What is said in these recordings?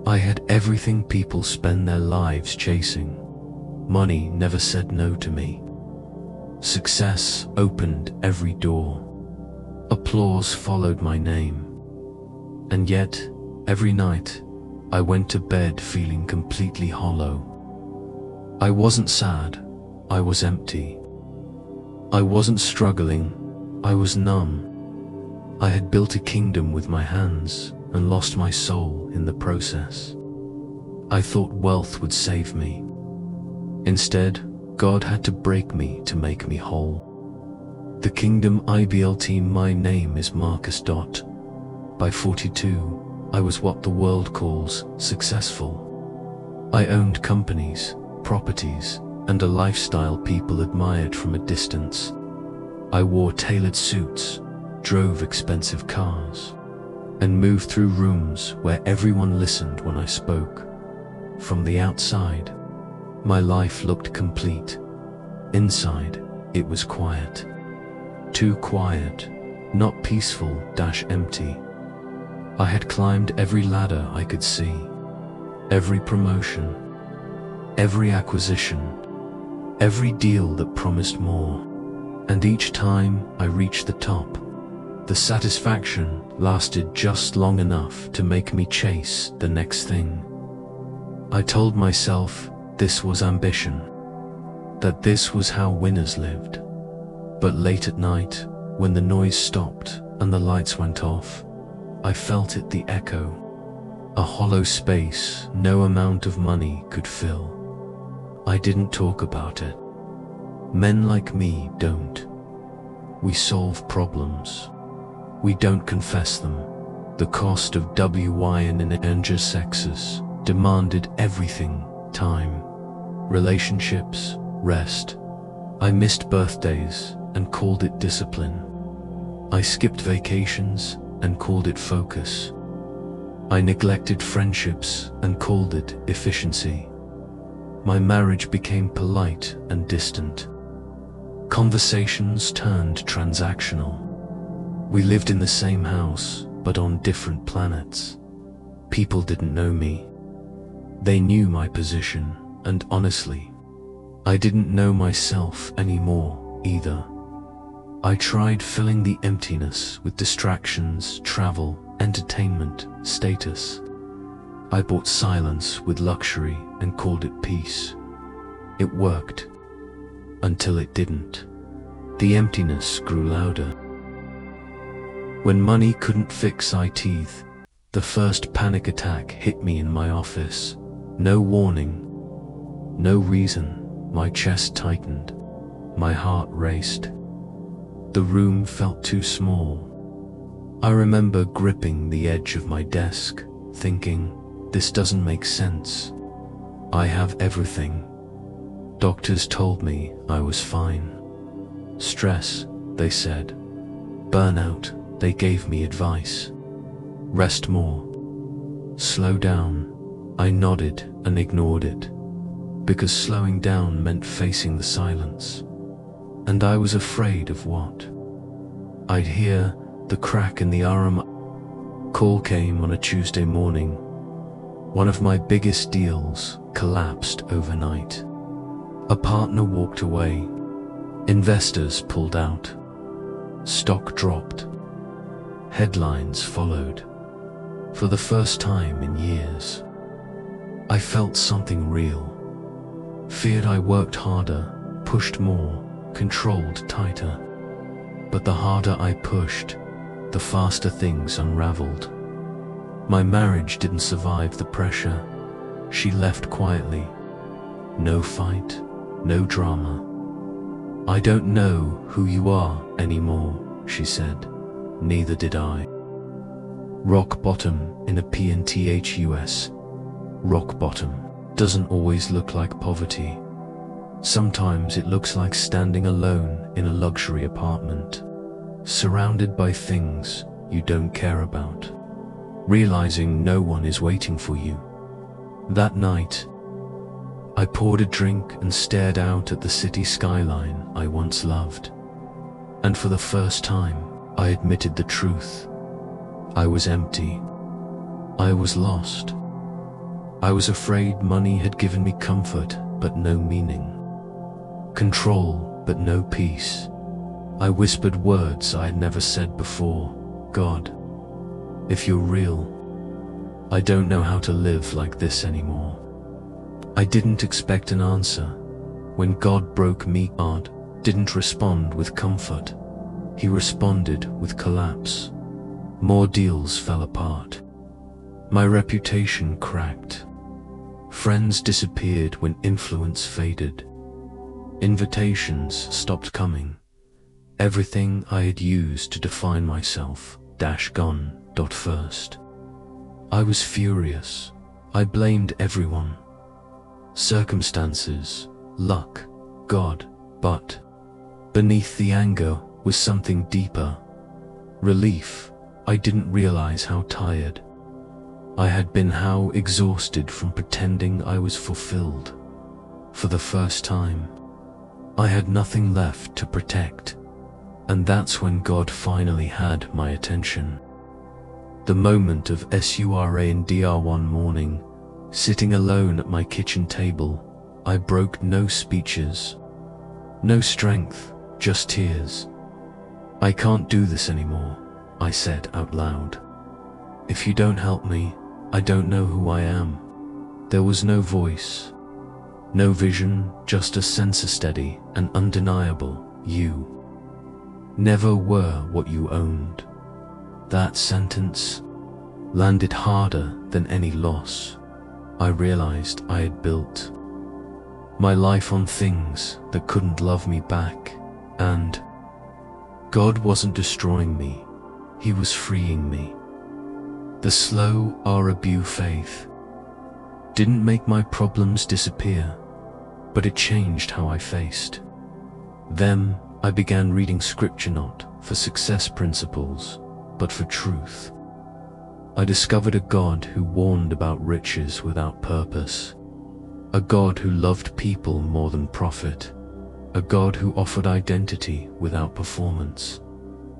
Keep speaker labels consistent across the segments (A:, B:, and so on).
A: I had everything people spend their lives chasing. Money never said no to me. Success opened every door. Applause followed my name. And yet, every night, I went to bed feeling completely hollow. I wasn't sad, I was empty. I wasn't struggling, I was numb. I had built a kingdom with my hands and lost my soul in the process. I thought wealth would save me. Instead, God had to break me to make me whole. The kingdom I built, my name is Marcus. By 42, I was what the world calls successful. I owned companies, properties, and a lifestyle people admired from a distance. I wore tailored suits, drove expensive cars, and moved through rooms where everyone listened when I spoke. From the outside, my life looked complete. Inside, it was quiet. Too quiet, not peaceful, empty. I had climbed every ladder I could see, every promotion, every acquisition, every deal that promised more. And each time I reached the top, the satisfaction lasted just long enough to make me chase the next thing. I told myself this was ambition, that this was how winners lived. But late at night, when the noise stopped and the lights went off, I felt it, the echo, a hollow space no amount of money could fill. I didn't talk about it. Men like me don't. We solve problems. We don't confess them. The cost of wine and sexes demanded everything: time, relationships, rest. I missed birthdays and called it discipline. I skipped vacations and called it focus. I neglected friendships and called it efficiency. My marriage became polite and distant. Conversations turned transactional. We lived in the same house, but on different planets. People didn't know me. They knew my position, and honestly, I didn't know myself anymore either. I tried filling the emptiness with distractions, travel, entertainment, status. I bought silence with luxury and called it peace. It worked, until it didn't. The emptiness grew louder. When money couldn't fix my teeth, the first panic attack hit me in my office. No warning, no reason. My chest tightened, my heart raced. The room felt too small. I remember gripping the edge of my desk, thinking, this doesn't make sense. I have everything. Doctors told me I was fine. Stress, they said. Burnout, they gave me advice. Rest more. Slow down. I nodded and ignored it, because slowing down meant facing the silence. And I was afraid of what? I'd hear the crack in the arm. Call came on a Tuesday morning. One of my biggest deals collapsed overnight. A partner walked away. Investors pulled out. Stock dropped. Headlines followed. For the first time in years, I felt something real. Feared I worked harder, pushed more, controlled tighter. But the harder I pushed, the faster things unraveled. My marriage didn't survive the pressure. She left quietly. No fight, no drama. I don't know who you are anymore, she said. Neither did I. Rock bottom in a PNTHUS. Rock bottom doesn't always look like poverty. Sometimes it looks like standing alone in a luxury apartment, surrounded by things you don't care about, realizing no one is waiting for you. That night, I poured a drink and stared out at the city skyline I once loved. And for the first time, I admitted the truth. I was empty. I was lost. I was afraid money had given me comfort, but no meaning. Control, but no peace. I whispered words I had never said before. God, if you're real, I don't know how to live like this anymore. I didn't expect an answer. When God broke me, God didn't respond with comfort. He responded with collapse. More deals fell apart. My reputation cracked. Friends disappeared when influence faded. Invitations stopped coming. Everything I had used to define myself, gone. First. I was furious. I blamed everyone. Circumstances, luck, God, but beneath the anger was something deeper. Relief. I didn't realize how tired I had been, how exhausted from pretending I was fulfilled. For the first time, I had nothing left to protect. And that's when God finally had my attention. The moment of SURA one morning, sitting alone at my kitchen table, I broke no speeches, no strength, just tears. I can't do this anymore, I said out loud. If you don't help me, I don't know who I am. There was no voice, no vision, just a sense of steady and undeniable. You never were what you owned. That sentence landed harder than any loss. I realized I had built my life on things that couldn't love me back, and God wasn't destroying me, He was freeing me. The slow Arabu faith didn't make my problems disappear, but it changed how I faced them. I began reading scripture not for success principles, but for truth. I discovered a God who warned about riches without purpose, a God who loved people more than profit, a God who offered identity without performance.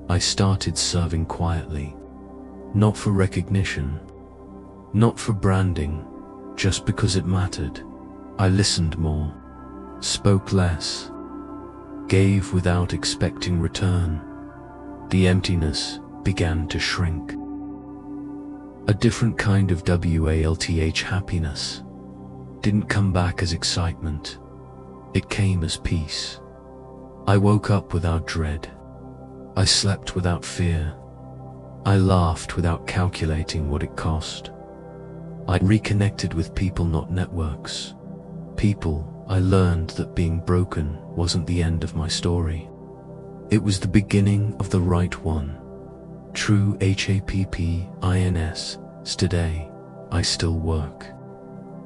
A: I started serving quietly, not for recognition, not for branding, just because it mattered. I listened more, spoke less, gave without expecting return. The emptiness began to shrink. A different kind of WALTH happiness didn't come back as excitement. It came as peace. I woke up without dread. I slept without fear. I laughed without calculating what it cost. I reconnected with people, not networks. People. I learned that being broken wasn't the end of my story. It was the beginning of the right one. True HAPPINS. Today, I still work.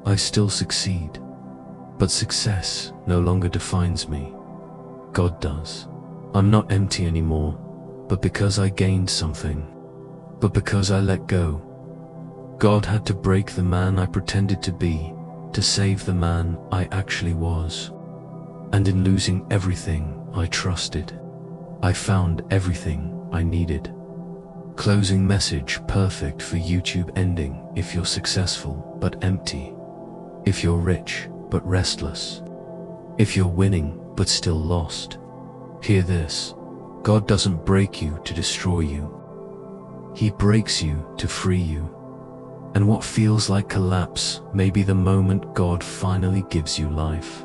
A: I still succeed. But success no longer defines me. God does. I'm not empty anymore, but because I gained something. But because I let go. God had to break the man I pretended to be, to save the man I actually was. And in losing everything I trusted, I found everything I needed. Closing message perfect for YouTube ending: if you're successful but empty, if you're rich but restless, if you're winning but still lost, hear this: God doesn't break you to destroy you. He breaks you to free you. And what feels like collapse may be the moment God finally gives you life.